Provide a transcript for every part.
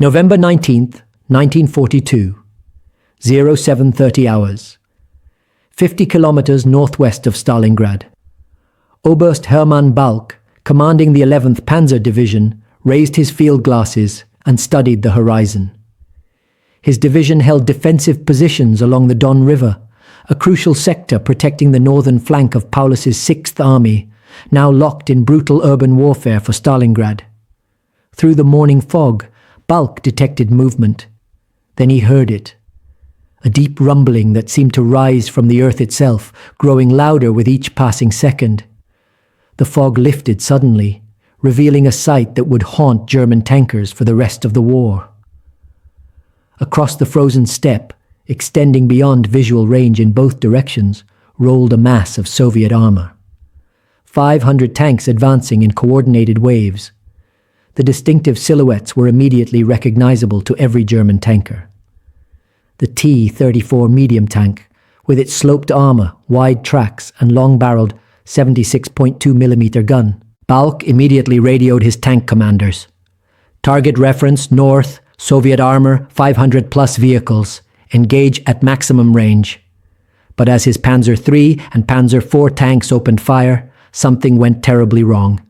November 19th, 1942, 0730 hours, 50 kilometers northwest of Stalingrad. Oberst Hermann Balck, commanding the 11th Panzer Division, raised his field glasses and studied the horizon. His division held defensive positions along the Don River, a crucial sector protecting the northern flank of Paulus's 6th Army, now locked in brutal urban warfare for Stalingrad. Through the morning fog, Balck detected movement. Then he heard it. A deep rumbling that seemed to rise from the earth itself, growing louder with each passing second. The fog lifted suddenly, revealing a sight that would haunt German tankers for the rest of the war. Across the frozen steppe, extending beyond visual range in both directions, rolled a mass of Soviet armor. 500 tanks advancing in coordinated waves. The distinctive silhouettes were immediately recognizable to every German tanker. The T-34 medium tank, with its sloped armor, wide tracks, and long-barreled 76.2mm gun. Balck immediately radioed his tank commanders. Target reference north, Soviet armor, 500-plus vehicles. Engage at maximum range. But as his Panzer III and Panzer IV tanks opened fire, something went terribly wrong.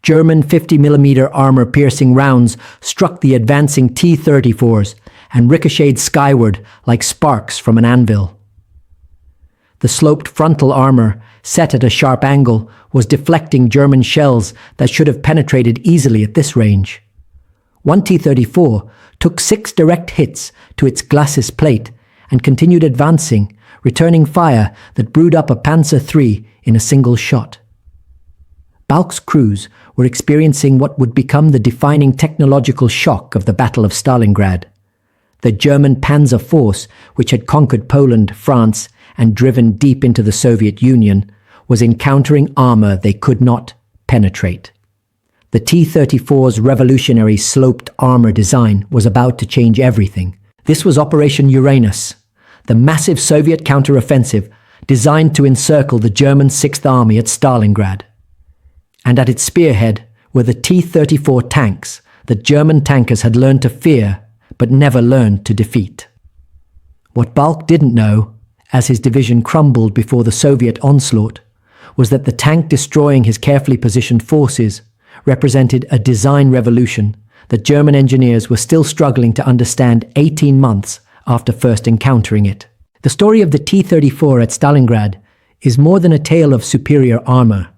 German 50mm armor-piercing rounds struck the advancing T-34s and ricocheted skyward like sparks from an anvil. The sloped frontal armor, set at a sharp angle, was deflecting German shells that should have penetrated easily at this range. One T-34 took 6 direct hits to its glacis plate and continued advancing, returning fire that brewed up a Panzer III in a single shot. Balck's crews were experiencing what would become the defining technological shock of the Battle of Stalingrad. The German Panzer Force, which had conquered Poland, France, and driven deep into the Soviet Union, was encountering armor they could not penetrate. The T-34's revolutionary sloped armor design was about to change everything. This was Operation Uranus, the massive Soviet counteroffensive designed to encircle the German 6th Army at Stalingrad. And at its spearhead were the T-34 tanks that German tankers had learned to fear but never learned to defeat. What Balck didn't know, as his division crumbled before the Soviet onslaught, was that the tank destroying his carefully positioned forces represented a design revolution that German engineers were still struggling to understand 18 months after first encountering it. The story of the T-34 at Stalingrad is more than a tale of superior armor.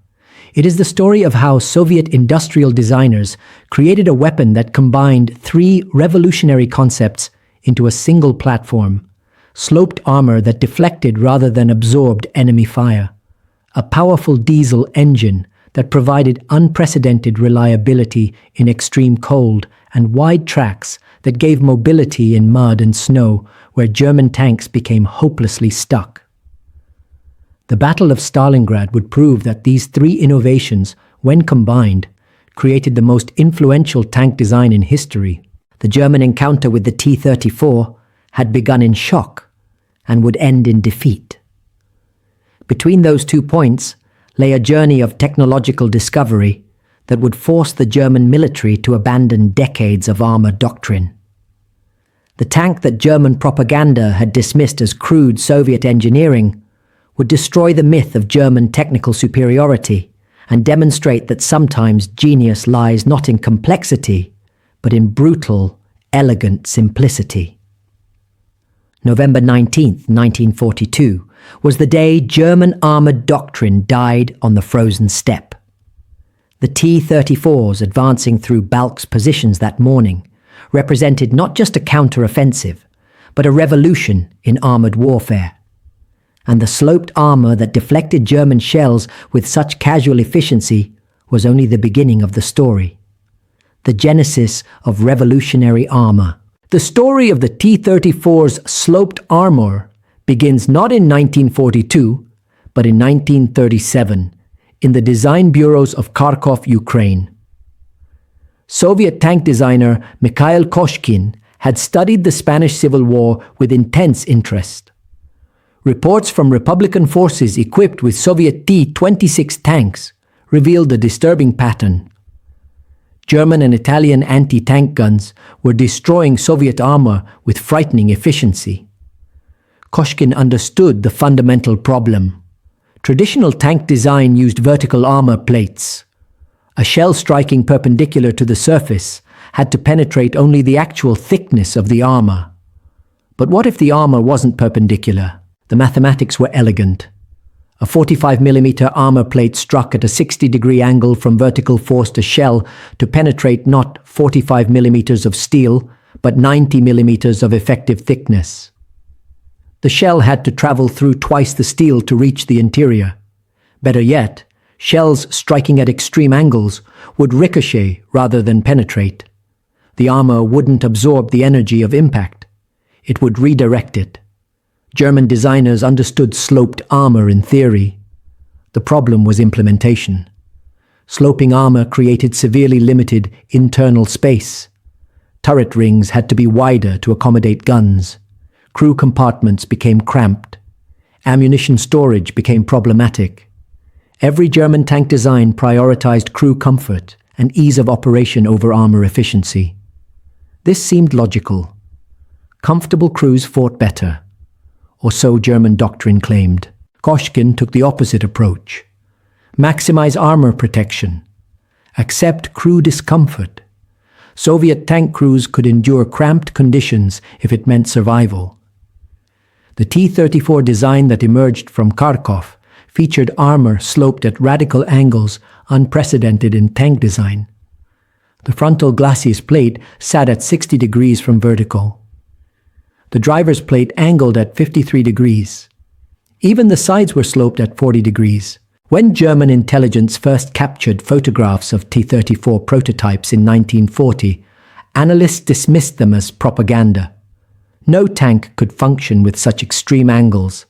It is the story of how Soviet industrial designers created a weapon that combined 3 revolutionary concepts into a single platform: sloped armor that deflected rather than absorbed enemy fire, a powerful diesel engine that provided unprecedented reliability in extreme cold, and wide tracks that gave mobility in mud and snow where German tanks became hopelessly stuck. The Battle of Stalingrad would prove that these 3 innovations, when combined, created the most influential tank design in history. The German encounter with the T-34 had begun in shock and would end in defeat. Between those 2 points lay a journey of technological discovery that would force the German military to abandon decades of armor doctrine. The tank that German propaganda had dismissed as crude Soviet engineering would destroy the myth of German technical superiority and demonstrate that sometimes genius lies not in complexity, but in brutal, elegant simplicity. November 19th, 1942, was the day German armored doctrine died on the frozen steppe. The T-34s advancing through Balck's positions that morning represented not just a counter-offensive, but a revolution in armored warfare. And the sloped armor that deflected German shells with such casual efficiency was only the beginning of the story. The genesis of revolutionary armor. The story of the T-34's sloped armor begins not in 1942, but in 1937, in the design bureaus of Kharkov, Ukraine. Soviet tank designer Mikhail Koshkin had studied the Spanish Civil War with intense interest. Reports from Republican forces equipped with Soviet T-26 tanks revealed a disturbing pattern. German and Italian anti-tank guns were destroying Soviet armor with frightening efficiency. Koshkin understood the fundamental problem. Traditional tank design used vertical armor plates. A shell striking perpendicular to the surface had to penetrate only the actual thickness of the armor. But what if the armor wasn't perpendicular? The mathematics were elegant. A 45mm armor plate struck at a 60-degree angle from vertical forced a shell to penetrate not 45mm of steel, but 90mm of effective thickness. The shell had to travel through twice the steel to reach the interior. Better yet, shells striking at extreme angles would ricochet rather than penetrate. The armor wouldn't absorb the energy of impact. It would redirect it. German designers understood sloped armor in theory. The problem was implementation. Sloping armor created severely limited internal space. Turret rings had to be wider to accommodate guns. Crew compartments became cramped. Ammunition storage became problematic. Every German tank design prioritized crew comfort and ease of operation over armor efficiency. This seemed logical. Comfortable crews fought better, or so German doctrine claimed. Koshkin took the opposite approach. Maximize armor protection. Accept crew discomfort. Soviet tank crews could endure cramped conditions if it meant survival. The T-34 design that emerged from Kharkov featured armor sloped at radical angles unprecedented in tank design. The frontal glacis plate sat at 60 degrees from vertical. The driver's plate angled at 53 degrees. Even the sides were sloped at 40 degrees. When German intelligence first captured photographs of T-34 prototypes in 1940, analysts dismissed them as propaganda. No tank could function with such extreme angles.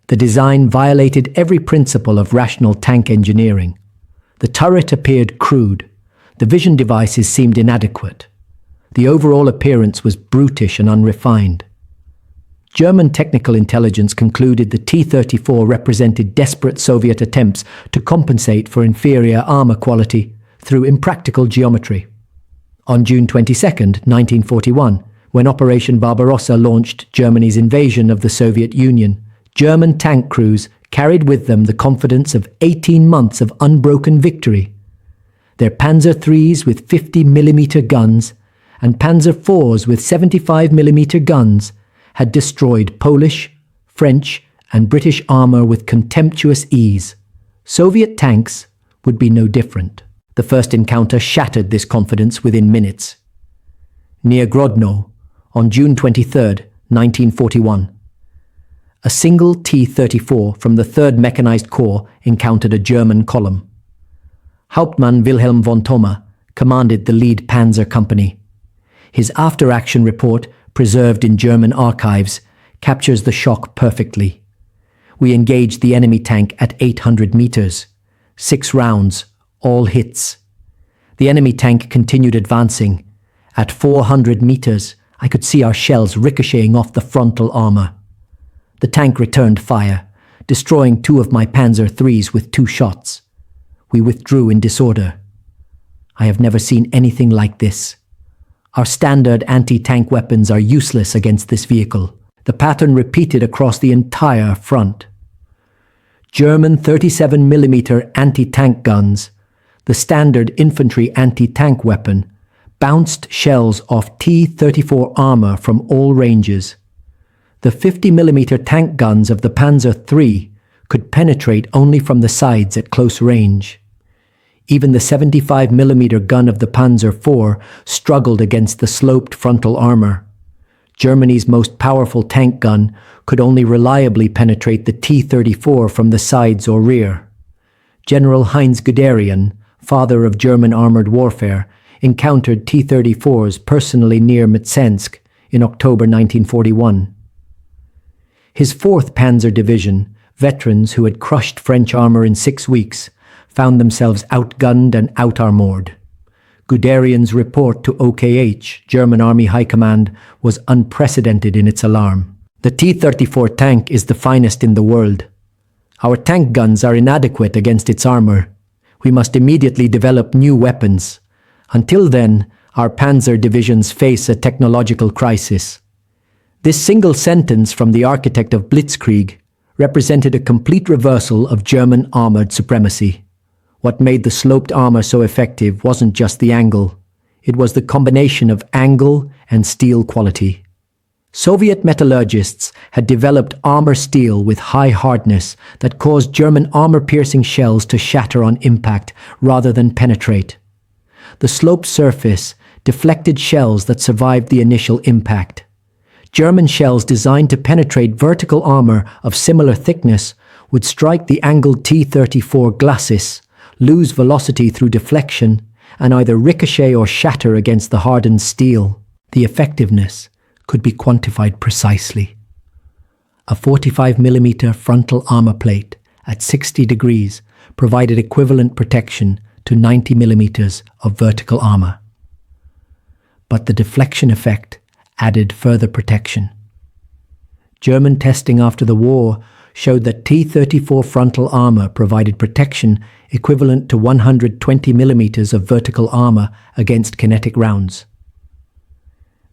The design violated every principle of rational tank engineering. The turret appeared crude. The vision devices seemed inadequate. The overall appearance was brutish and unrefined. German technical intelligence concluded the T-34 represented desperate Soviet attempts to compensate for inferior armor quality through impractical geometry. On June 22, 1941, when Operation Barbarossa launched Germany's invasion of the Soviet Union, German tank crews carried with them the confidence of 18 months of unbroken victory. Their Panzer IIIs with 50mm guns and Panzer IVs with 75mm guns had destroyed Polish, French, and British armor with contemptuous ease. Soviet tanks would be no different. The first encounter shattered this confidence within minutes. Near Grodno, on June 23, 1941, a single T-34 from the 3rd Mechanized Corps encountered a German column. Hauptmann Wilhelm von Thoma commanded the lead panzer company. His after-action report, preserved in German archives, captures the shock perfectly. We engaged the enemy tank at 800 meters. 6 rounds, all hits. The enemy tank continued advancing. At 400 meters, I could see our shells ricocheting off the frontal armor. The tank returned fire, destroying 2 of my Panzer IIIs with 2 shots. We withdrew in disorder. I have never seen anything like this. Our standard anti-tank weapons are useless against this vehicle. The pattern repeated across the entire front. German 37mm anti-tank guns, the standard infantry anti-tank weapon, bounced shells off T-34 armor from all ranges. The 50mm tank guns of the Panzer III could penetrate only from the sides at close range. Even the 75mm gun of the Panzer IV struggled against the sloped frontal armor. Germany's most powerful tank gun could only reliably penetrate the T-34 from the sides or rear. General Heinz Guderian, father of German armored warfare, encountered T-34s personally near Mtsensk in October 1941. His 4th Panzer Division, veterans who had crushed French armor in 6 weeks, found themselves outgunned and outarmored. Guderian's report to OKH, German Army High Command, was unprecedented in its alarm. The T-34 tank is the finest in the world. Our tank guns are inadequate against its armor. We must immediately develop new weapons. Until then, our panzer divisions face a technological crisis. This single sentence from the architect of Blitzkrieg represented a complete reversal of German armored supremacy. What made the sloped armor so effective wasn't just the angle. It was the combination of angle and steel quality. Soviet metallurgists had developed armor steel with high hardness that caused German armor-piercing shells to shatter on impact rather than penetrate. The sloped surface deflected shells that survived the initial impact. German shells designed to penetrate vertical armor of similar thickness would strike the angled T-34 glacis, lose velocity through deflection, and either ricochet or shatter against the hardened steel. The effectiveness could be quantified precisely. A 45mm frontal armor plate at 60 degrees provided equivalent protection to 90mm of vertical armor. But the deflection effect added further protection. German testing after the war showed that T-34 frontal armor provided protection equivalent to 120mm of vertical armor against kinetic rounds.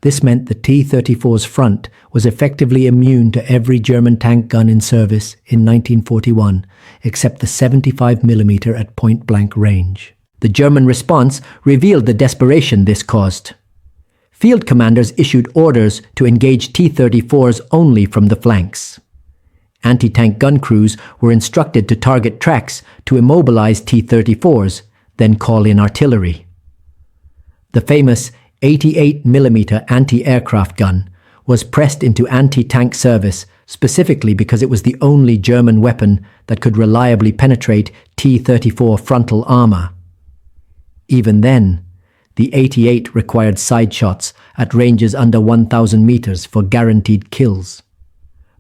This meant the T-34's front was effectively immune to every German tank gun in service in 1941, except the 75mm at point-blank range. The German response revealed the desperation this caused. Field commanders issued orders to engage T-34s only from the flanks. Anti-tank gun crews were instructed to target tracks to immobilize T-34s, then call in artillery. The famous 88mm anti-aircraft gun was pressed into anti-tank service specifically because it was the only German weapon that could reliably penetrate T-34 frontal armor. Even then, the 88 required side shots at ranges under 1,000 meters for guaranteed kills.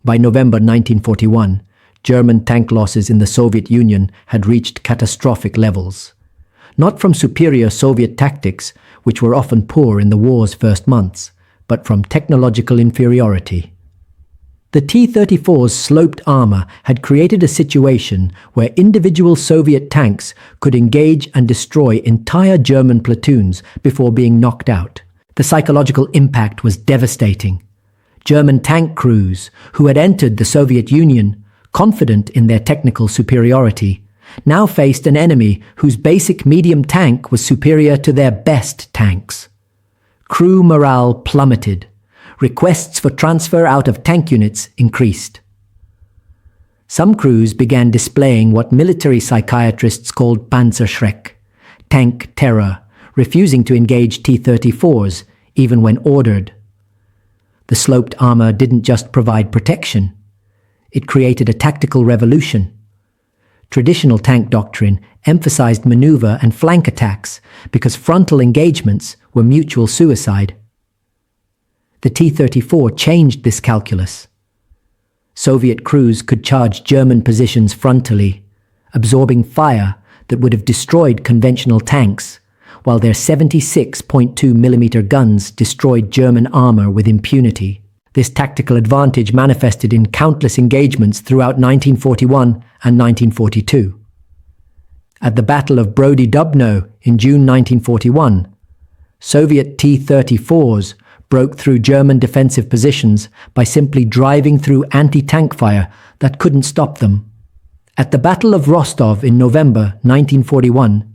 By November 1941, German tank losses in the Soviet Union had reached catastrophic levels. Not from superior Soviet tactics, which were often poor in the war's first months, but from technological inferiority. The T-34's sloped armor had created a situation where individual Soviet tanks could engage and destroy entire German platoons before being knocked out. The psychological impact was devastating. German tank crews, who had entered the Soviet Union, confident in their technical superiority, now faced an enemy whose basic medium tank was superior to their best tanks. Crew morale plummeted. Requests for transfer out of tank units increased. Some crews began displaying what military psychiatrists called Panzerschreck, tank terror, refusing to engage T-34s, even when ordered. The sloped armor didn't just provide protection. It created a tactical revolution. Traditional tank doctrine emphasized maneuver and flank attacks because frontal engagements were mutual suicide. The T-34 changed this calculus. Soviet crews could charge German positions frontally, absorbing fire that would have destroyed conventional tanks, while their 76.2mm guns destroyed German armor with impunity. This tactical advantage manifested in countless engagements throughout 1941 and 1942. At the Battle of Brody-Dubno in June 1941, Soviet T-34s broke through German defensive positions by simply driving through anti-tank fire that couldn't stop them. At the Battle of Rostov in November 1941,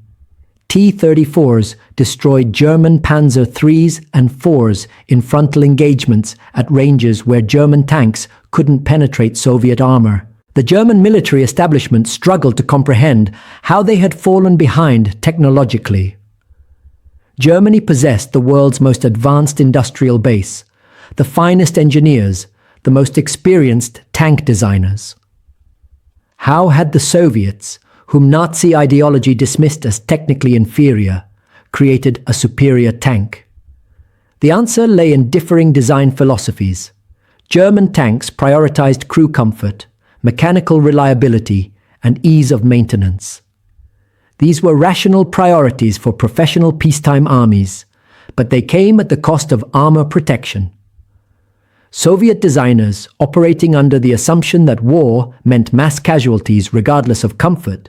T-34s destroyed German Panzer IIIs and IVs in frontal engagements at ranges where German tanks couldn't penetrate Soviet armor. The German military establishment struggled to comprehend how they had fallen behind technologically. Germany possessed the world's most advanced industrial base, the finest engineers, the most experienced tank designers. How had the Soviets, whom Nazi ideology dismissed as technically inferior, created a superior tank? The answer lay in differing design philosophies. German tanks prioritized crew comfort, mechanical reliability, and ease of maintenance. These were rational priorities for professional peacetime armies, but they came at the cost of armor protection. Soviet designers, operating under the assumption that war meant mass casualties regardless of comfort,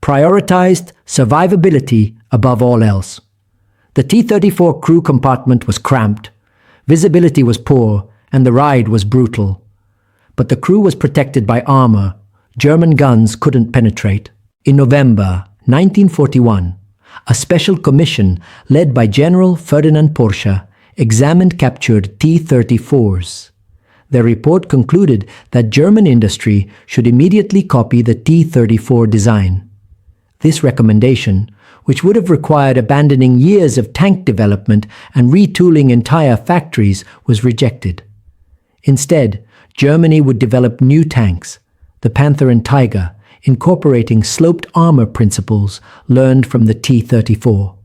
prioritized survivability above all else. The T-34 crew compartment was cramped, visibility was poor, and the ride was brutal. But the crew was protected by armor German guns couldn't penetrate. In November 1941, a special commission led by General Ferdinand Porsche examined captured T-34s. Their report concluded that German industry should immediately copy the T-34 design. This recommendation, which would have required abandoning years of tank development and retooling entire factories, was rejected. Instead, Germany would develop new tanks, the Panther and Tiger, incorporating sloped armor principles learned from the T-34.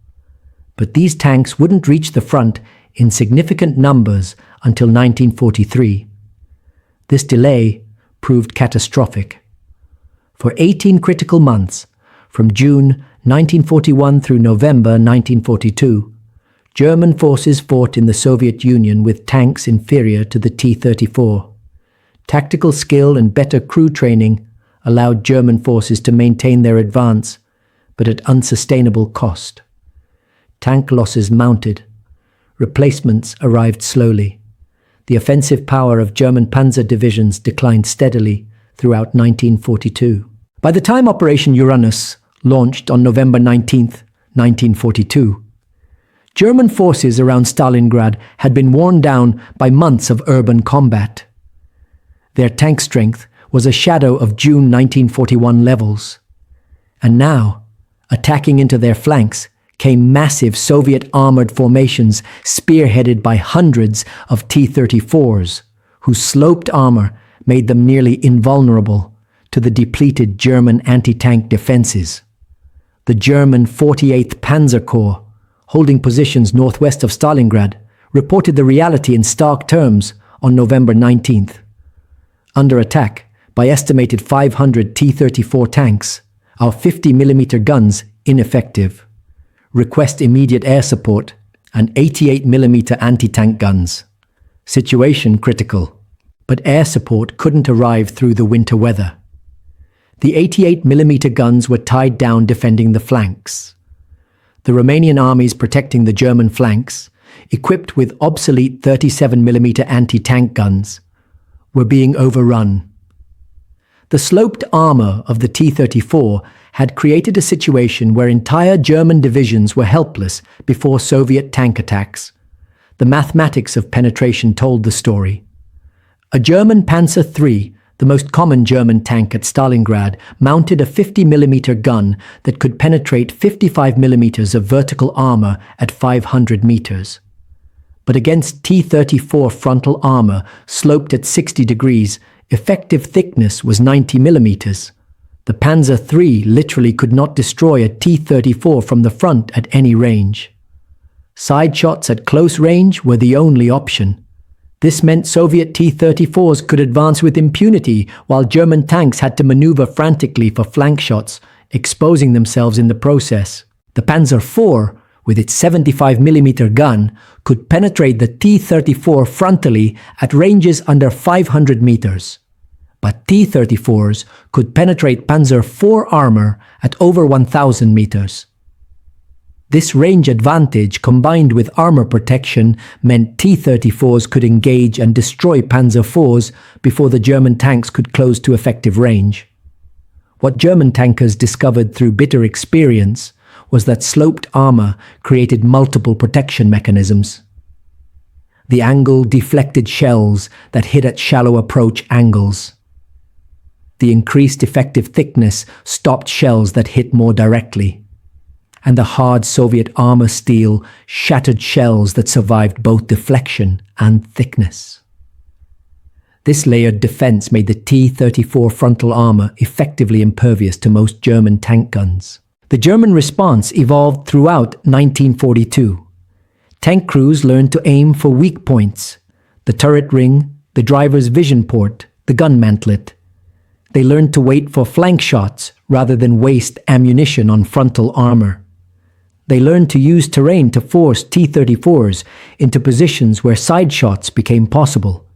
But these tanks wouldn't reach the front in significant numbers until 1943. This delay proved catastrophic. For 18 critical months, from June 1941 through November 1942, German forces fought in the Soviet Union with tanks inferior to the T-34. Tactical skill and better crew training allowed German forces to maintain their advance, but at unsustainable cost. Tank losses mounted. Replacements arrived slowly. The offensive power of German panzer divisions declined steadily throughout 1942. By the time Operation Uranus launched on November 19, 1942, German forces around Stalingrad had been worn down by months of urban combat. Their tank strength was a shadow of June 1941 levels. And now, attacking into their flanks, came massive Soviet armored formations spearheaded by hundreds of T-34s, whose sloped armor made them nearly invulnerable to the depleted German anti-tank defenses. The German 48th Panzer Corps, holding positions northwest of Stalingrad, reported the reality in stark terms on November 19th. Under attack by estimated 500 T-34 tanks, our 50mm guns ineffective. Request immediate air support and 88mm anti-tank guns. Situation critical, but air support couldn't arrive through the winter weather. The 88mm guns were tied down defending the flanks. The Romanian armies protecting the German flanks, equipped with obsolete 37mm anti-tank guns, were being overrun. The sloped armor of the T-34 had created a situation where entire German divisions were helpless before Soviet tank attacks. The mathematics of penetration told the story. A German Panzer III, the most common German tank at Stalingrad, mounted a 50mm gun that could penetrate 55mm of vertical armor at 500 meters. But against T-34 frontal armor sloped at 60 degrees, effective thickness was 90mm. The Panzer III literally could not destroy a T-34 from the front at any range. Side shots at close range were the only option. This meant Soviet T-34s could advance with impunity, while German tanks had to maneuver frantically for flank shots, exposing themselves in the process. The Panzer IV, with its 75mm gun, could penetrate the T-34 frontally at ranges under 500 meters. But T-34s could penetrate Panzer IV armor at over 1,000 meters. This range advantage, combined with armor protection, meant T-34s could engage and destroy Panzer IVs before the German tanks could close to effective range. What German tankers discovered through bitter experience was that sloped armor created multiple protection mechanisms. The angle deflected shells that hit at shallow approach angles. The increased effective thickness stopped shells that hit more directly. And the hard Soviet armor steel shattered shells that survived both deflection and thickness. This layered defense made the T-34 frontal armor effectively impervious to most German tank guns. The German response evolved throughout 1942. Tank crews learned to aim for weak points: the turret ring, the driver's vision port, the gun mantlet. They learned to wait for flank shots rather than waste ammunition on frontal armor. They learned to use terrain to force T-34s into positions where side shots became possible.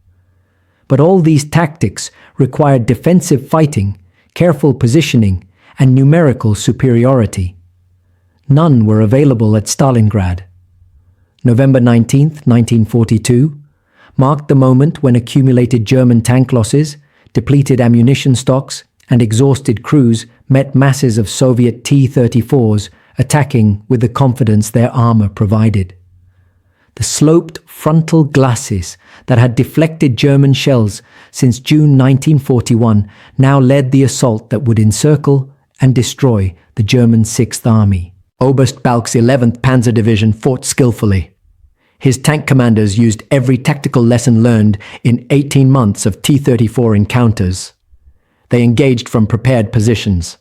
But all these tactics required defensive fighting, careful positioning, and numerical superiority. None were available at Stalingrad. November 19, 1942, marked the moment when accumulated German tank losses, depleted ammunition stocks, and exhausted crews met masses of Soviet T-34s attacking with the confidence their armor provided. The sloped frontal glacis that had deflected German shells since June 1941 now led the assault that would encircle and destroy the German Sixth Army. Oberst Balck's 11th Panzer Division fought skillfully. His tank commanders used every tactical lesson learned in 18 months of T-34 encounters. They engaged from prepared positions.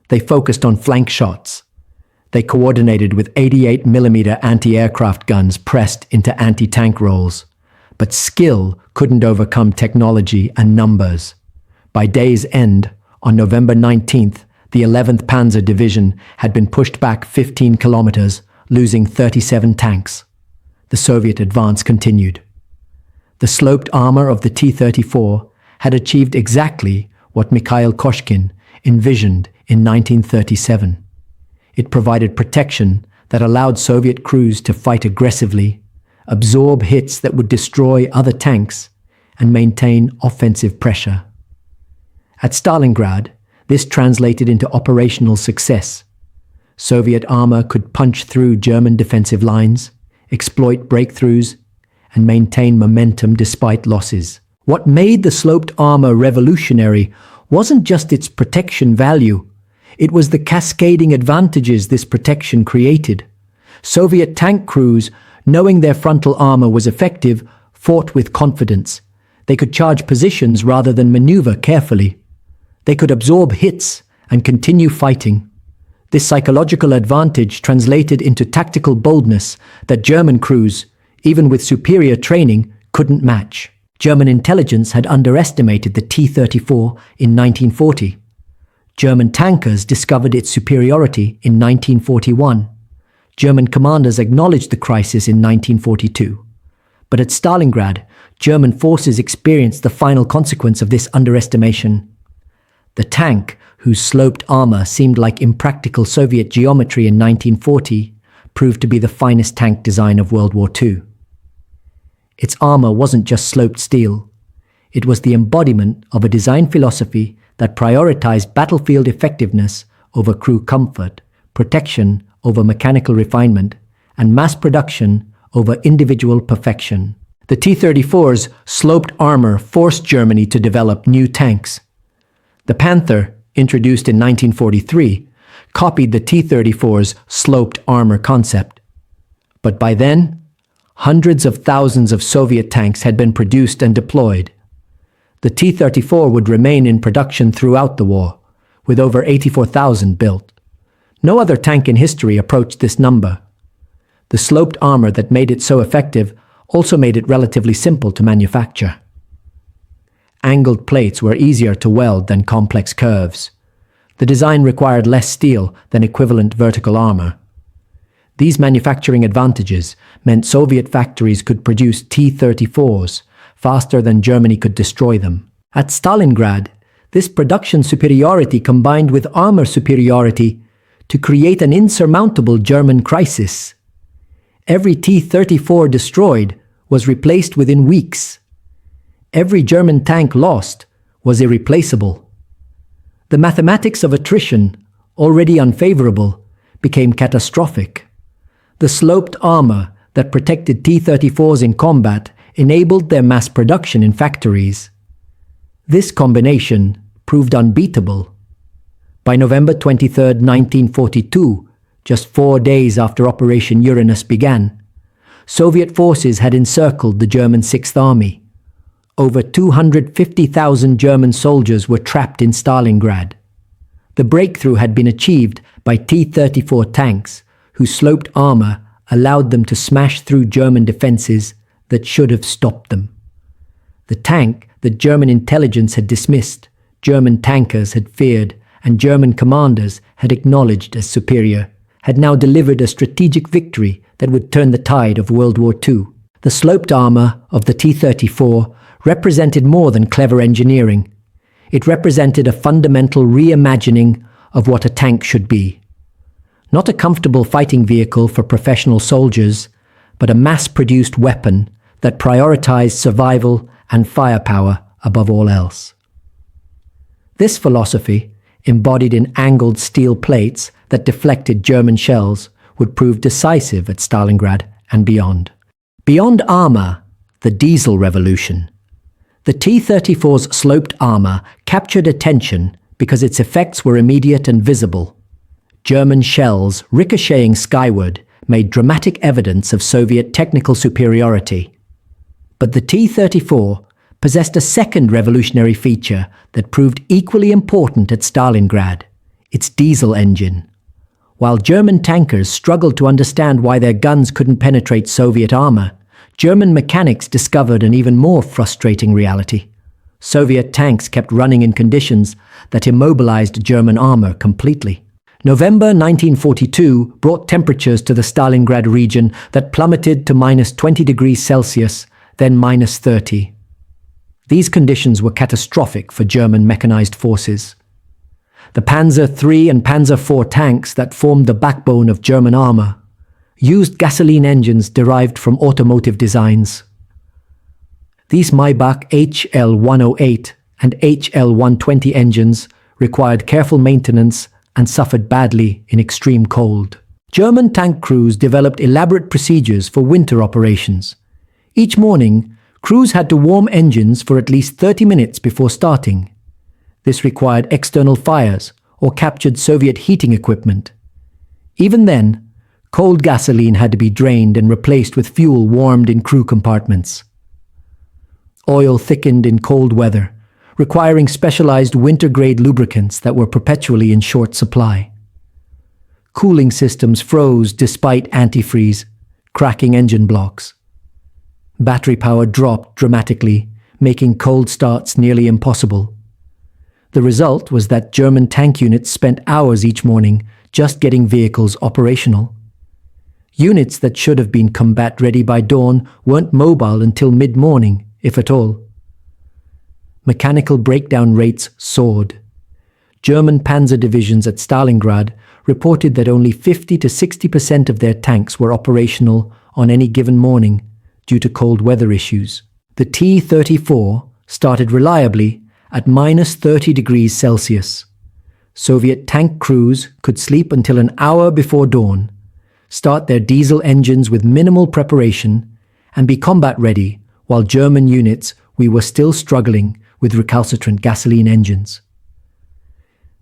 They focused on flank shots. They coordinated with 88mm anti-aircraft guns pressed into anti-tank rolls. But skill couldn't overcome technology and numbers. By day's end, on November 19th, the 11th Panzer Division had been pushed back 15 kilometers, losing 37 tanks. The Soviet advance continued. The sloped armor of the T-34 had achieved exactly what Mikhail Koshkin envisioned in 1937. It provided protection that allowed Soviet crews to fight aggressively, absorb hits that would destroy other tanks, and maintain offensive pressure. At Stalingrad, this translated into operational success. Soviet armor could punch through German defensive lines, exploit breakthroughs, and maintain momentum despite losses. What made the sloped armor revolutionary wasn't just its protection value. It was the cascading advantages this protection created. Soviet tank crews, knowing their frontal armor was effective, fought with confidence. They could charge positions rather than maneuver carefully. They could absorb hits and continue fighting. This psychological advantage translated into tactical boldness that German crews, even with superior training, couldn't match. German intelligence had underestimated the T-34 in 1940. German tankers discovered its superiority in 1941. German commanders acknowledged the crisis in 1942. But at Stalingrad, German forces experienced the final consequence of this underestimation. The tank, whose sloped armor seemed like impractical Soviet geometry in 1940, proved to be the finest tank design of World War II. Its armor wasn't just sloped steel. It was the embodiment of a design philosophy that prioritized battlefield effectiveness over crew comfort, protection over mechanical refinement, and mass production over individual perfection. The T-34's sloped armor forced Germany to develop new tanks. The Panther, introduced in 1943, copied the T-34's sloped armor concept. But by then, hundreds of thousands of Soviet tanks had been produced and deployed. The T-34 would remain in production throughout the war, with over 84,000 built. No other tank in history approached this number. The sloped armor that made it so effective also made it relatively simple to manufacture. Angled plates were easier to weld than complex curves. The design required less steel than equivalent vertical armor. These manufacturing advantages meant Soviet factories could produce T-34s faster than Germany could destroy them. At Stalingrad, this production superiority combined with armor superiority to create an insurmountable German crisis. Every T-34 destroyed was replaced within weeks. Every German tank lost was irreplaceable. The mathematics of attrition, already unfavorable, became catastrophic. The sloped armor that protected T-34s in combat enabled their mass production in factories. This combination proved unbeatable. By November 23, 1942, just 4 days after Operation Uranus began, Soviet forces had encircled the German Sixth Army. Over 250,000 German soldiers were trapped in Stalingrad. The breakthrough had been achieved by T-34 tanks, whose sloped armor allowed them to smash through German defenses that should have stopped them. The tank that German intelligence had dismissed, German tankers had feared, and German commanders had acknowledged as superior, had now delivered a strategic victory that would turn the tide of World War II. The sloped armor of the T-34 represented more than clever engineering. It represented a fundamental reimagining of what a tank should be. Not a comfortable fighting vehicle for professional soldiers, but a mass-produced weapon that prioritized survival and firepower above all else. This philosophy, embodied in angled steel plates that deflected German shells, would prove decisive at Stalingrad and beyond. Beyond armor, the diesel revolution. The T-34's sloped armor captured attention because its effects were immediate and visible. German shells ricocheting skyward made dramatic evidence of Soviet technical superiority. But the T-34 possessed a second revolutionary feature that proved equally important at Stalingrad: its diesel engine. While German tankers struggled to understand why their guns couldn't penetrate Soviet armor, German mechanics discovered an even more frustrating reality. Soviet tanks kept running in conditions that immobilized German armor completely. November 1942 brought temperatures to the Stalingrad region that plummeted to -20 degrees Celsius, then -30. These conditions were catastrophic for German mechanized forces. The Panzer III and Panzer IV tanks that formed the backbone of German armor used gasoline engines derived from automotive designs. These Maybach HL-108 and HL-120 engines required careful maintenance and suffered badly in extreme cold. German tank crews developed elaborate procedures for winter operations. Each morning, crews had to warm engines for at least 30 minutes before starting. This required external fires or captured Soviet heating equipment. Even then, cold gasoline had to be drained and replaced with fuel warmed in crew compartments. Oil thickened in cold weather, requiring specialized winter-grade lubricants that were perpetually in short supply. Cooling systems froze despite antifreeze, cracking engine blocks. Battery power dropped dramatically, making cold starts nearly impossible. The result was that German tank units spent hours each morning just getting vehicles operational. Units that should have been combat-ready by dawn weren't mobile until mid-morning, if at all. Mechanical breakdown rates soared. German panzer divisions at Stalingrad reported that only 50 to 60% of their tanks were operational on any given morning due to cold weather issues. The T-34 started reliably at -30 degrees Celsius. Soviet tank crews could sleep until an hour before dawn, start their diesel engines with minimal preparation, and be combat-ready, while German units were still struggling with recalcitrant gasoline engines.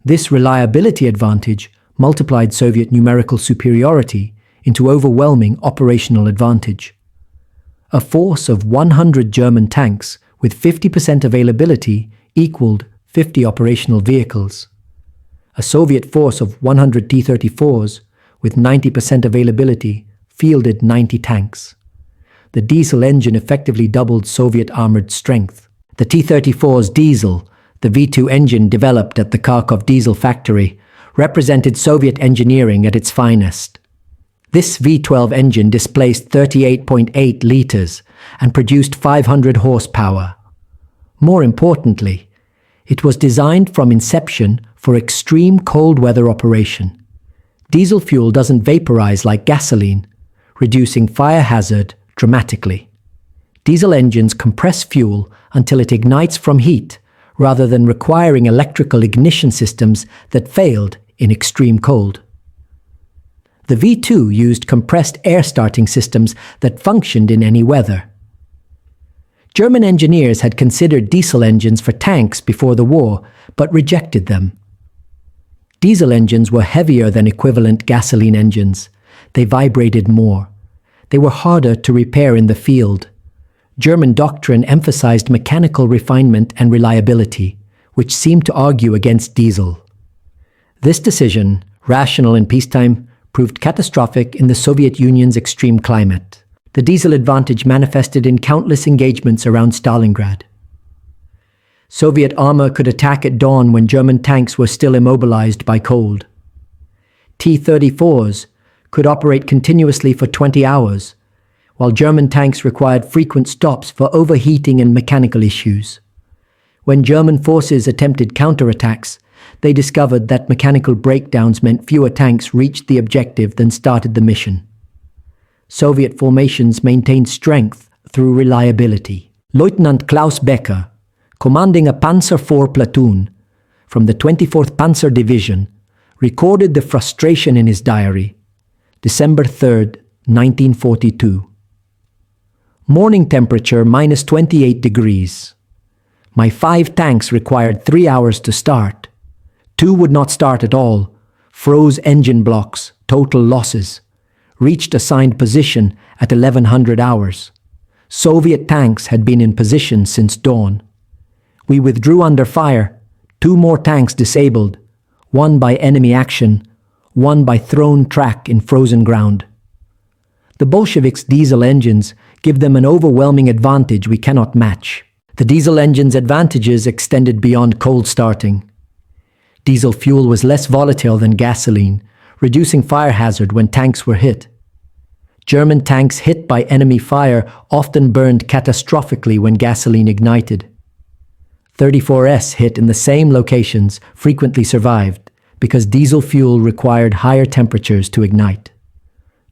This reliability advantage multiplied Soviet numerical superiority into overwhelming operational advantage. A force of 100 German tanks with 50% availability equaled 50 operational vehicles. A Soviet force of 100 T-34s with 90% availability fielded 90 tanks. The diesel engine effectively doubled Soviet armored strength. The T-34's diesel, the V2 engine developed at the Kharkov diesel factory, represented Soviet engineering at its finest. This V12 engine displaced 38.8 liters and produced 500 horsepower. More importantly, it was designed from inception for extreme cold weather operation. Diesel fuel doesn't vaporize like gasoline, reducing fire hazard dramatically. Diesel engines compress fuel until it ignites from heat, rather than requiring electrical ignition systems that failed in extreme cold. The V2 used compressed air starting systems that functioned in any weather. German engineers had considered diesel engines for tanks before the war, but rejected them. Diesel engines were heavier than equivalent gasoline engines. They vibrated more. They were harder to repair in the field. German doctrine emphasized mechanical refinement and reliability, which seemed to argue against diesel. This decision, rational in peacetime, proved catastrophic in the Soviet Union's extreme climate. The diesel advantage manifested in countless engagements around Stalingrad. Soviet armor could attack at dawn when German tanks were still immobilized by cold. T-34s could operate continuously for 20 hours, while German tanks required frequent stops for overheating and mechanical issues. When German forces attempted counterattacks, they discovered that mechanical breakdowns meant fewer tanks reached the objective than started the mission. Soviet formations maintained strength through reliability. Lieutenant Klaus Becker, commanding a Panzer IV platoon from the 24th Panzer Division, recorded the frustration in his diary, December 3, 1942. Morning temperature minus 28 degrees. My 5 tanks required 3 hours to start. 2 would not start at all. Froze engine blocks, total losses. Reached assigned position at 1100 hours. Soviet tanks had been in position since dawn. We withdrew under fire. 2 more tanks disabled. 1 by enemy action, 1 by thrown track in frozen ground. The Bolsheviks' diesel engines give them an overwhelming advantage we cannot match. The diesel engine's advantages extended beyond cold starting. Diesel fuel was less volatile than gasoline, reducing fire hazard when tanks were hit. German tanks hit by enemy fire often burned catastrophically when gasoline ignited. 34s hit in the same locations frequently survived because diesel fuel required higher temperatures to ignite.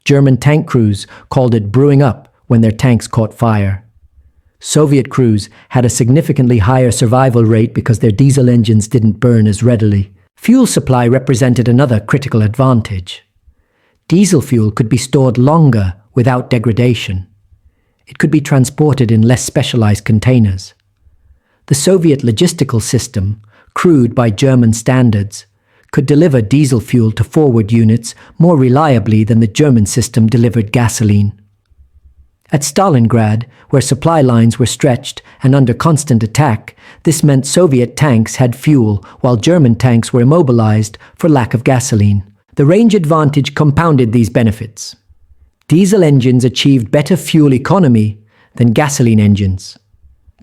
German tank crews called it brewing up when their tanks caught fire. Soviet crews had a significantly higher survival rate because their diesel engines didn't burn as readily. Fuel supply represented another critical advantage. Diesel fuel could be stored longer without degradation. It could be transported in less specialized containers. The Soviet logistical system, crude by German standards, could deliver diesel fuel to forward units more reliably than the German system delivered gasoline. At Stalingrad, where supply lines were stretched and under constant attack, this meant Soviet tanks had fuel while German tanks were immobilized for lack of gasoline. The range advantage compounded these benefits. Diesel engines achieved better fuel economy than gasoline engines.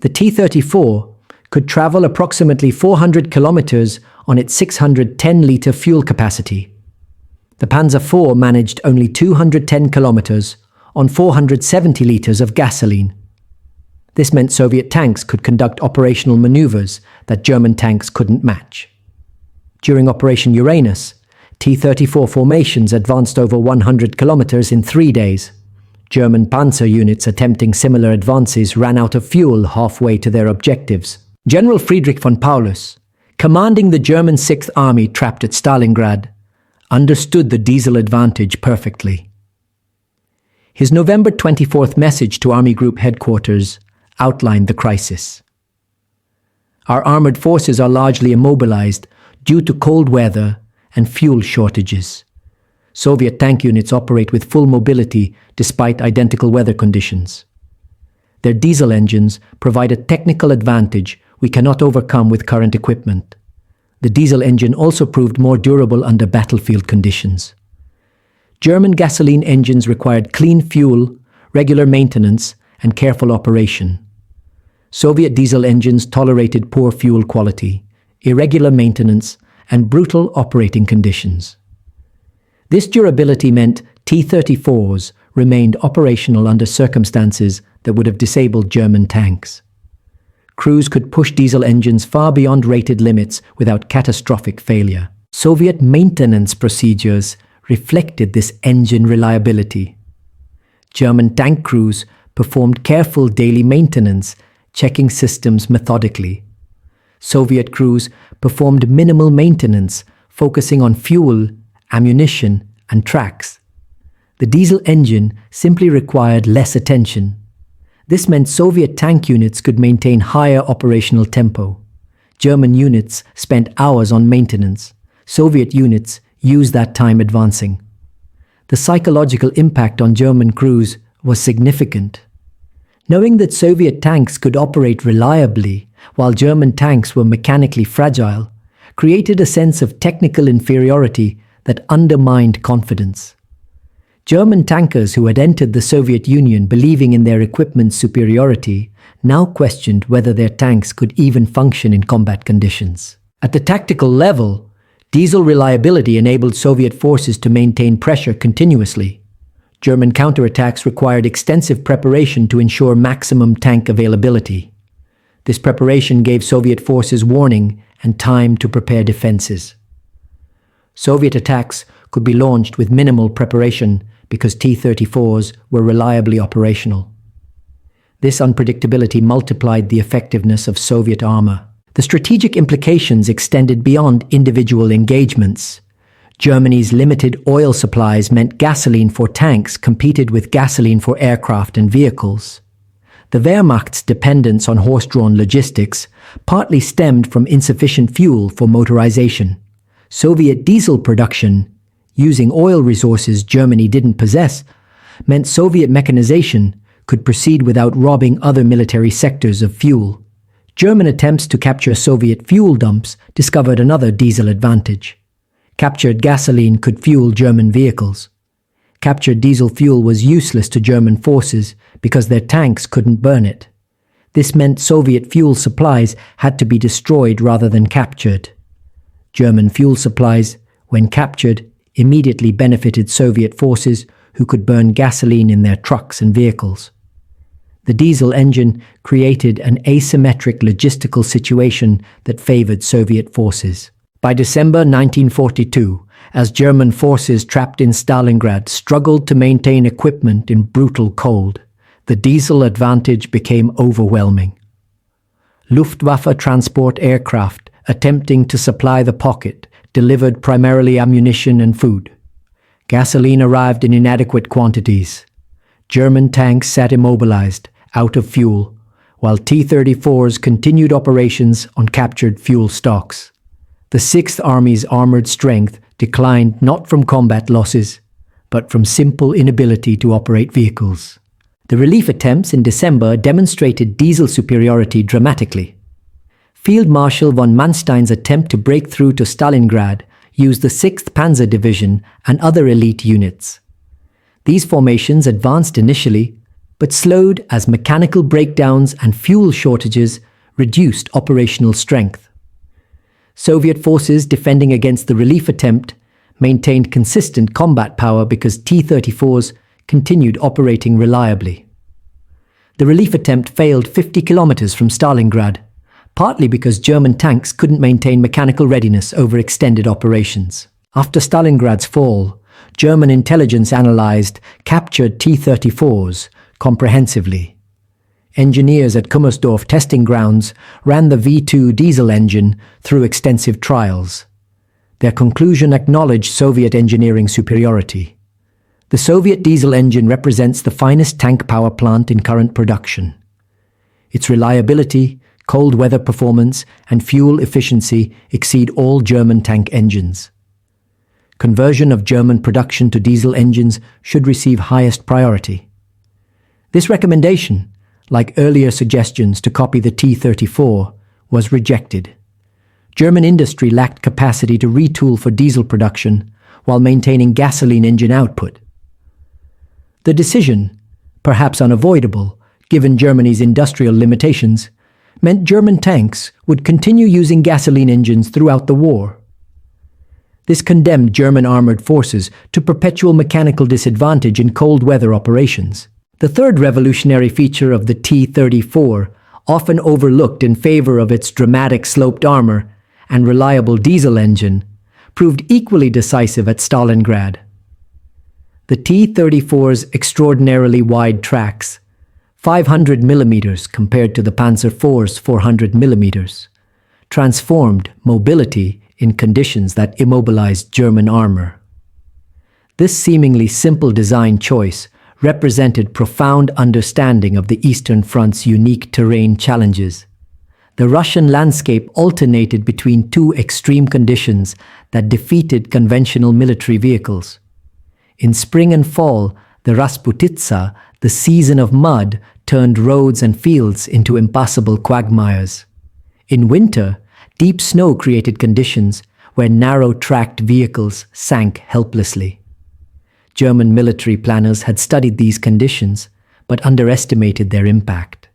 The T-34 could travel approximately 400 kilometers on its 610-liter fuel capacity. The Panzer IV managed only 210 kilometers on 470 liters of gasoline. This meant Soviet tanks could conduct operational maneuvers that German tanks couldn't match. During Operation Uranus, T-34 formations advanced over 100 kilometers in 3 days. German panzer units attempting similar advances ran out of fuel halfway to their objectives. General Friedrich von Paulus, commanding the German Sixth Army trapped at Stalingrad, understood the diesel advantage perfectly. His November 24th message to Army Group headquarters outlined the crisis. Our armored forces are largely immobilized due to cold weather and fuel shortages. Soviet tank units operate with full mobility despite identical weather conditions. Their diesel engines provide a technical advantage we cannot overcome with current equipment. The diesel engine also proved more durable under battlefield conditions. German gasoline engines required clean fuel, regular maintenance, and careful operation. Soviet diesel engines tolerated poor fuel quality, irregular maintenance, and brutal operating conditions. This durability meant T-34s remained operational under circumstances that would have disabled German tanks. Crews could push diesel engines far beyond rated limits without catastrophic failure. Soviet maintenance procedures reflected this engine reliability. German tank crews performed careful daily maintenance, checking systems methodically. Soviet crews performed minimal maintenance, focusing on fuel, ammunition, and tracks. The diesel engine simply required less attention. This meant Soviet tank units could maintain higher operational tempo. German units spent hours on maintenance. Soviet units used that time advancing. The psychological impact on German crews was significant. Knowing that Soviet tanks could operate reliably while German tanks were mechanically fragile created a sense of technical inferiority that undermined confidence. German tankers who had entered the Soviet Union believing in their equipment's superiority now questioned whether their tanks could even function in combat conditions. At the tactical level, diesel reliability enabled Soviet forces to maintain pressure continuously. German counterattacks required extensive preparation to ensure maximum tank availability. This preparation gave Soviet forces warning and time to prepare defenses. Soviet attacks could be launched with minimal preparation because T-34s were reliably operational. This unpredictability multiplied the effectiveness of Soviet armor. The strategic implications extended beyond individual engagements. Germany's limited oil supplies meant gasoline for tanks competed with gasoline for aircraft and vehicles. The Wehrmacht's dependence on horse-drawn logistics partly stemmed from insufficient fuel for motorization. Soviet diesel production, using oil resources Germany didn't possess, meant Soviet mechanization could proceed without robbing other military sectors of fuel. German attempts to capture Soviet fuel dumps discovered another diesel advantage. Captured gasoline could fuel German vehicles. Captured diesel fuel was useless to German forces because their tanks couldn't burn it. This meant Soviet fuel supplies had to be destroyed rather than captured. German fuel supplies, when captured, immediately benefited Soviet forces who could burn gasoline in their trucks and vehicles. The diesel engine created an asymmetric logistical situation that favored Soviet forces. By December 1942, as German forces trapped in Stalingrad struggled to maintain equipment in brutal cold, the diesel advantage became overwhelming. Luftwaffe transport aircraft attempting to supply the pocket delivered primarily ammunition and food. Gasoline arrived in inadequate quantities. German tanks sat immobilized, out of fuel, while T-34s continued operations on captured fuel stocks. The Sixth Army's armored strength declined not from combat losses, but from simple inability to operate vehicles. The relief attempts in December demonstrated diesel superiority dramatically. Field Marshal von Manstein's attempt to break through to Stalingrad used the 6th Panzer Division and other elite units. These formations advanced initially, but slowed as mechanical breakdowns and fuel shortages reduced operational strength. Soviet forces defending against the relief attempt maintained consistent combat power because T-34s continued operating reliably. The relief attempt failed 50 kilometers from Stalingrad, partly because German tanks couldn't maintain mechanical readiness over extended operations. After Stalingrad's fall, German intelligence analyzed captured T-34s comprehensively. Engineers at Kummersdorf testing grounds ran the V2 diesel engine through extensive trials. Their conclusion acknowledged Soviet engineering superiority. The Soviet diesel engine represents the finest tank power plant in current production. Its reliability, cold weather performance, and fuel efficiency exceed all German tank engines. Conversion of German production to diesel engines should receive highest priority. This recommendation, like earlier suggestions to copy the T-34, was rejected. German industry lacked capacity to retool for diesel production while maintaining gasoline engine output. The decision, perhaps unavoidable given Germany's industrial limitations, meant German tanks would continue using gasoline engines throughout the war. This condemned German armored forces to perpetual mechanical disadvantage in cold weather operations. The third revolutionary feature of the T-34, often overlooked in favor of its dramatic sloped armor and reliable diesel engine, proved equally decisive at Stalingrad. The T-34's extraordinarily wide tracks, 500 millimeters compared to the Panzer IV's 400 millimeters, transformed mobility in conditions that immobilized German armor. This seemingly simple design choice represented profound understanding of the Eastern Front's unique terrain challenges. The Russian landscape alternated between two extreme conditions that defeated conventional military vehicles. In spring and fall, the Rasputitsa, the season of mud, turned roads and fields into impassable quagmires. In winter, deep snow created conditions where narrow-tracked vehicles sank helplessly. German military planners had studied these conditions, but underestimated their impact.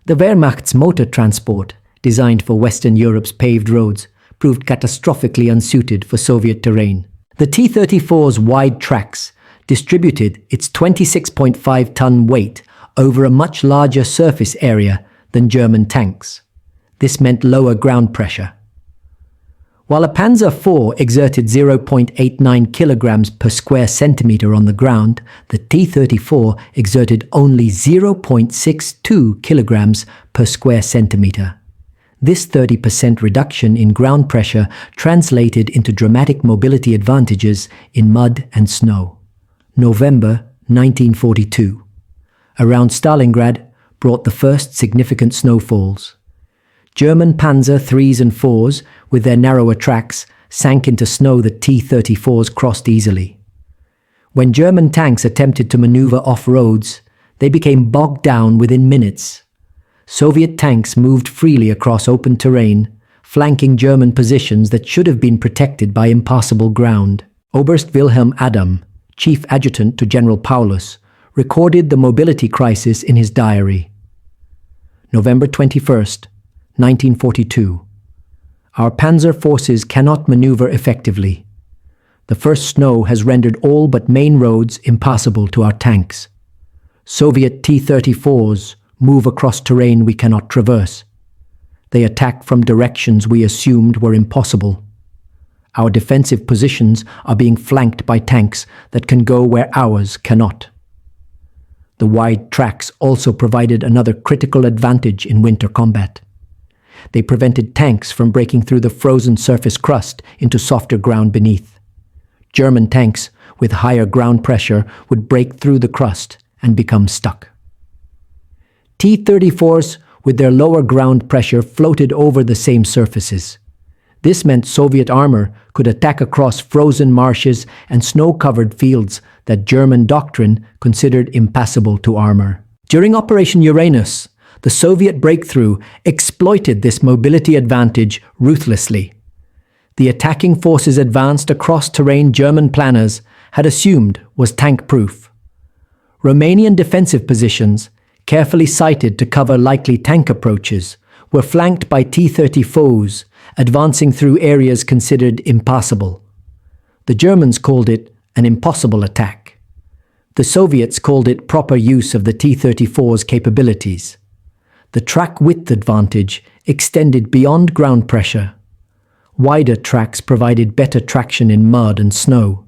The Wehrmacht's motor transport, designed for Western Europe's paved roads, proved catastrophically unsuited for Soviet terrain. The T-34's wide tracks distributed its 26.5-ton weight over a much larger surface area than German tanks. This meant lower ground pressure. While a Panzer IV exerted 0.89 kilograms per square centimeter on the ground, the T-34 exerted only 0.62 kilograms per square centimeter. This 30% reduction in ground pressure translated into dramatic mobility advantages in mud and snow. November 1942. Around Stalingrad brought the first significant snowfalls. German Panzer IIIs and IVs, with their narrower tracks, sank into snow that T-34s crossed easily. When German tanks attempted to maneuver off-roads, they became bogged down within minutes. Soviet tanks moved freely across open terrain, flanking German positions that should have been protected by impassable ground. Oberst Wilhelm Adam, chief adjutant to General Paulus, recorded the mobility crisis in his diary. November 21st, 1942. Our panzer forces cannot maneuver effectively. The first snow has rendered all but main roads impassable to our tanks. Soviet T-34s move across terrain we cannot traverse. They attack from directions we assumed were impossible. Our defensive positions are being flanked by tanks that can go where ours cannot. The wide tracks also provided another critical advantage in winter combat. They prevented tanks from breaking through the frozen surface crust into softer ground beneath. German tanks with higher ground pressure would break through the crust and become stuck. T-34s with their lower ground pressure floated over the same surfaces. This meant Soviet armor could attack across frozen marshes and snow-covered fields that German doctrine considered impassable to armor. During Operation Uranus, the Soviet breakthrough exploited this mobility advantage ruthlessly. The attacking forces advanced across terrain German planners had assumed was tank-proof. Romanian defensive positions, carefully sited to cover likely tank approaches, were flanked by T-34s, advancing through areas considered impassable. The Germans called it an impossible attack. The Soviets called it proper use of the T-34's capabilities. The track width advantage extended beyond ground pressure. Wider tracks provided better traction in mud and snow.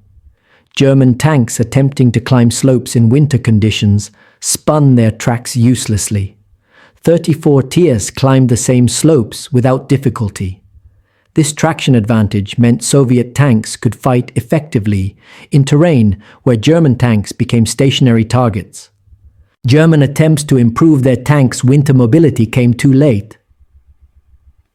German tanks attempting to climb slopes in winter conditions spun their tracks uselessly. 34 Tiers climbed the same slopes without difficulty. This traction advantage meant Soviet tanks could fight effectively in terrain where German tanks became stationary targets. German attempts to improve their tanks' winter mobility came too late.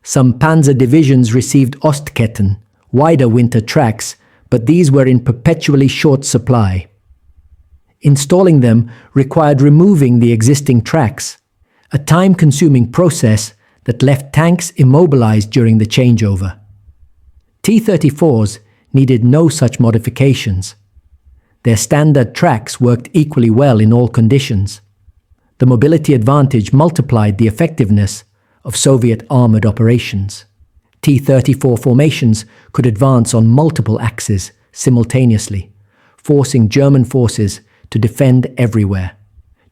Some panzer divisions received Ostketten, wider winter tracks, but these were in perpetually short supply. Installing them required removing the existing tracks, a time-consuming process that left tanks immobilized during the changeover. T-34s needed no such modifications. Their standard tracks worked equally well in all conditions. The mobility advantage multiplied the effectiveness of Soviet armored operations. T-34 formations could advance on multiple axes simultaneously, forcing German forces to defend everywhere.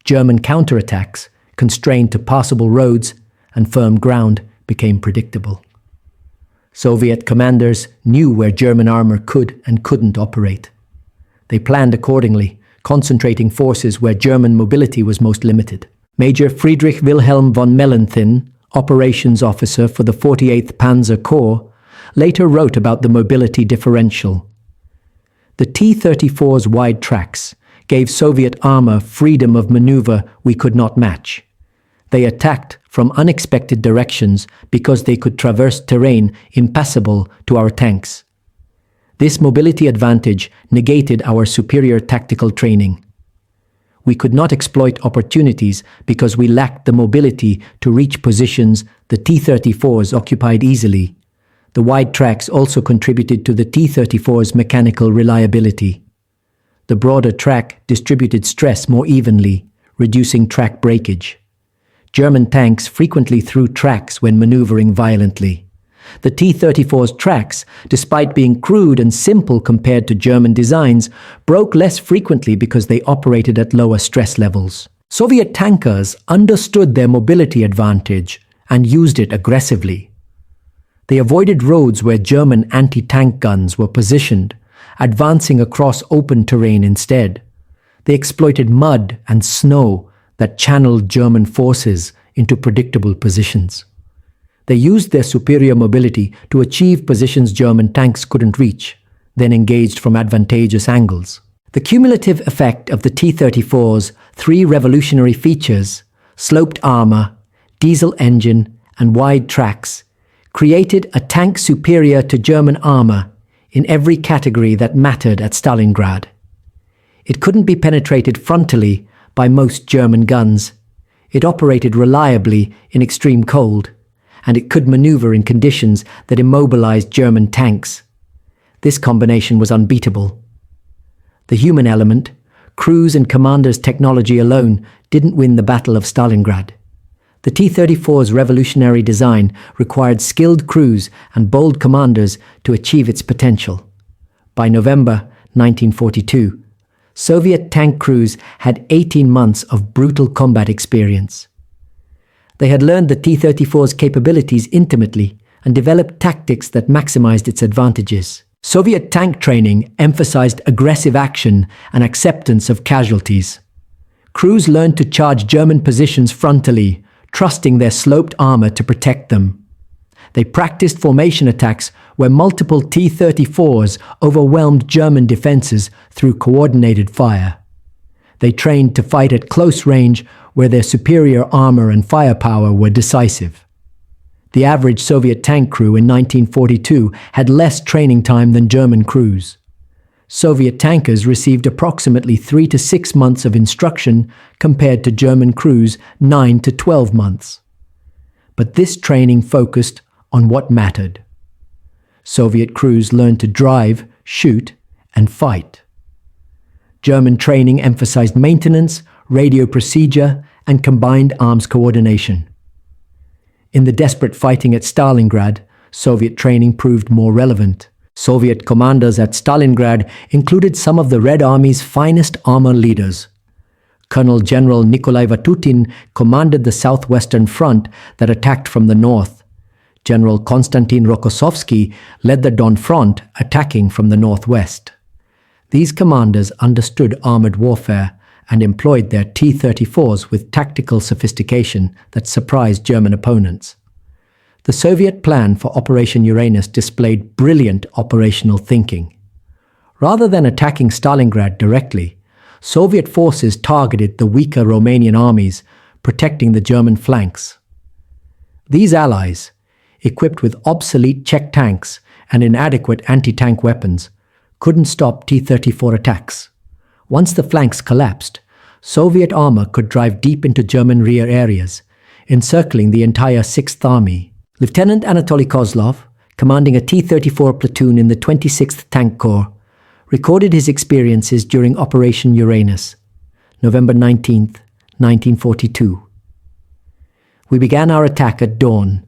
German counterattacks, constrained to passable roads and firm ground, became predictable. Soviet commanders knew where German armor could and couldn't operate. They planned accordingly, concentrating forces where German mobility was most limited. Major Friedrich Wilhelm von Mellenthin, operations officer for the 48th Panzer Corps, later wrote about the mobility differential. The T-34's wide tracks gave Soviet armor freedom of maneuver we could not match. They attacked from unexpected directions because they could traverse terrain impassable to our tanks. This mobility advantage negated our superior tactical training. We could not exploit opportunities because we lacked the mobility to reach positions the T-34s occupied easily. The wide tracks also contributed to the T-34's mechanical reliability. The broader track distributed stress more evenly, reducing track breakage. German tanks frequently threw tracks when maneuvering violently. The T-34's tracks, despite being crude and simple compared to German designs, broke less frequently because they operated at lower stress levels. Soviet tankers understood their mobility advantage and used it aggressively. They avoided roads where German anti-tank guns were positioned, advancing across open terrain instead. They exploited mud and snow that channeled German forces into predictable positions. They used their superior mobility to achieve positions German tanks couldn't reach, then engaged from advantageous angles. The cumulative effect of the T-34's three revolutionary features, sloped armor, diesel engine, and wide tracks, created a tank superior to German armor in every category that mattered at Stalingrad. It couldn't be penetrated frontally by most German guns. It operated reliably in extreme cold, and it could maneuver in conditions that immobilized German tanks. This combination was unbeatable. The human element, crews and commanders' technology alone, didn't win the Battle of Stalingrad. The T-34's revolutionary design required skilled crews and bold commanders to achieve its potential. By November 1942, Soviet tank crews had 18 months of brutal combat experience. They had learned the T-34's capabilities intimately and developed tactics that maximized its advantages. Soviet tank training emphasized aggressive action and acceptance of casualties. Crews learned to charge German positions frontally, trusting their sloped armor to protect them. They practiced formation attacks where multiple T-34s overwhelmed German defenses through coordinated fire. They trained to fight at close range where their superior armor and firepower were decisive. The average Soviet tank crew in 1942 had less training time than German crews. Soviet tankers received approximately 3 to 6 months of instruction compared to German crews' 9 to 12 months. But this training focused on what mattered. Soviet crews learned to drive, shoot, and fight. German training emphasized maintenance, radio procedure, and combined arms coordination. In the desperate fighting at Stalingrad, Soviet training proved more relevant. Soviet commanders at Stalingrad included some of the Red Army's finest armor leaders. Colonel General Nikolai Vatutin commanded the southwestern front that attacked from the north. General Konstantin Rokossovsky led the Don front, attacking from the northwest. These commanders understood armored warfare and employed their T-34s with tactical sophistication that surprised German opponents. The Soviet plan for Operation Uranus displayed brilliant operational thinking. Rather than attacking Stalingrad directly, Soviet forces targeted the weaker Romanian armies, protecting the German flanks. These allies, equipped with obsolete Czech tanks and inadequate anti-tank weapons, couldn't stop T-34 attacks. Once the flanks collapsed, Soviet armor could drive deep into German rear areas, encircling the entire Sixth Army. Lieutenant Anatoly Kozlov, commanding a T-34 platoon in the 26th Tank Corps, recorded his experiences during Operation Uranus, November 19, 1942. We began our attack at dawn.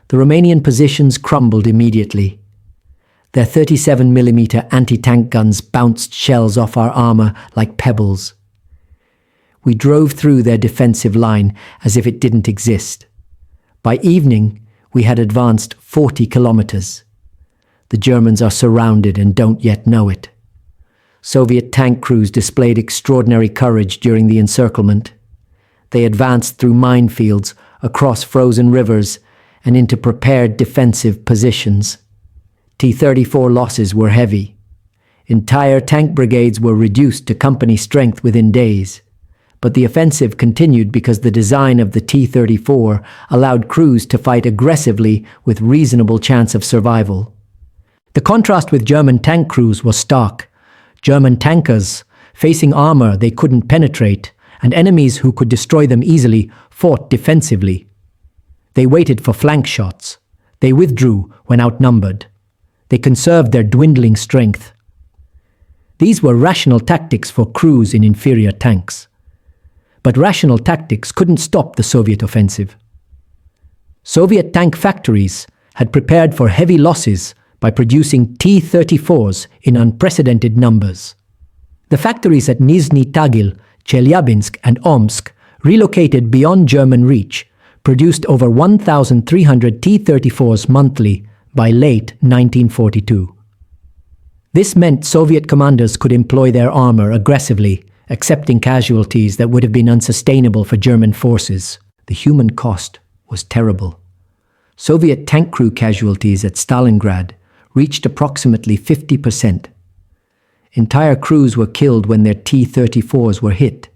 The Romanian positions crumbled immediately. Their 37mm anti-tank guns bounced shells off our armor like pebbles. We drove through their defensive line as if it didn't exist. By evening, we had advanced 40 kilometers. The Germans are surrounded and don't yet know it. Soviet tank crews displayed extraordinary courage during the encirclement. They advanced through minefields, across frozen rivers, and into prepared defensive positions. T-34 losses were heavy. Entire tank brigades were reduced to company strength within days. But the offensive continued because the design of the T-34 allowed crews to fight aggressively with reasonable chance of survival. The contrast with German tank crews was stark. German tankers, facing armor they couldn't penetrate, and enemies who could destroy them easily, fought defensively. They waited for flank shots. They withdrew when outnumbered. They conserved their dwindling strength. These were rational tactics for crews in inferior tanks. But rational tactics couldn't stop the Soviet offensive. Soviet tank factories had prepared for heavy losses by producing T-34s in unprecedented numbers. The factories at Nizhny Tagil, Chelyabinsk, and Omsk, relocated beyond German reach, produced over 1,300 T-34s monthly by late 1942. This meant Soviet commanders could employ their armor aggressively, accepting casualties that would have been unsustainable for German forces. The human cost was terrible. Soviet tank crew casualties at Stalingrad reached approximately 50%. Entire crews were killed when their T-34s were hit.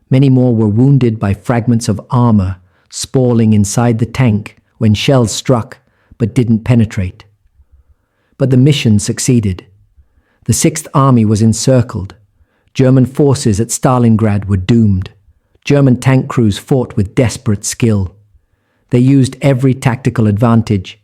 Many more were wounded by fragments of armor spalling inside the tank when shells struck but didn't penetrate. But the mission succeeded. The Sixth Army was encircled. German forces at Stalingrad were doomed. German tank crews fought with desperate skill. They used every tactical advantage.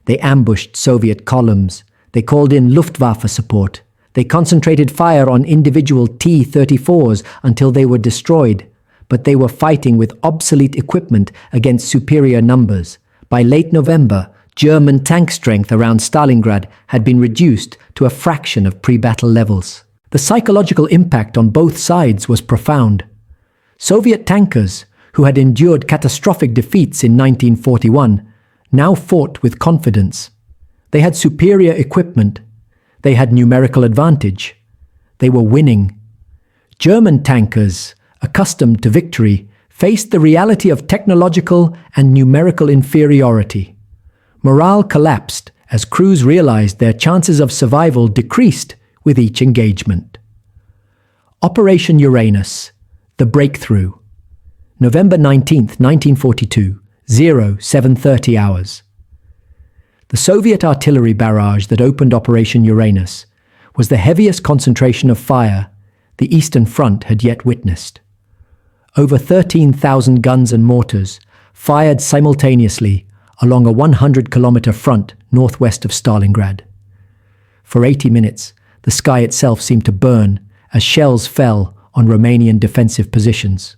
They ambushed Soviet columns. They called in Luftwaffe support. They concentrated fire on individual T-34s until they were destroyed, but they were fighting with obsolete equipment against superior numbers. By late November, German tank strength around Stalingrad had been reduced to a fraction of pre-battle levels. The psychological impact on both sides was profound. Soviet tankers, who had endured catastrophic defeats in 1941, now fought with confidence. They had superior equipment. They had numerical advantage. They were winning. German tankers, accustomed to victory, faced the reality of technological and numerical inferiority. Morale collapsed as crews realized their chances of survival decreased with each engagement. Operation Uranus, the breakthrough. November 19, 1942, 0730 hours. The Soviet artillery barrage that opened Operation Uranus was the heaviest concentration of fire the Eastern Front had yet witnessed. Over 13,000 guns and mortars fired simultaneously along a 100-kilometer front northwest of Stalingrad. For 80 minutes, the sky itself seemed to burn as shells fell on Romanian defensive positions.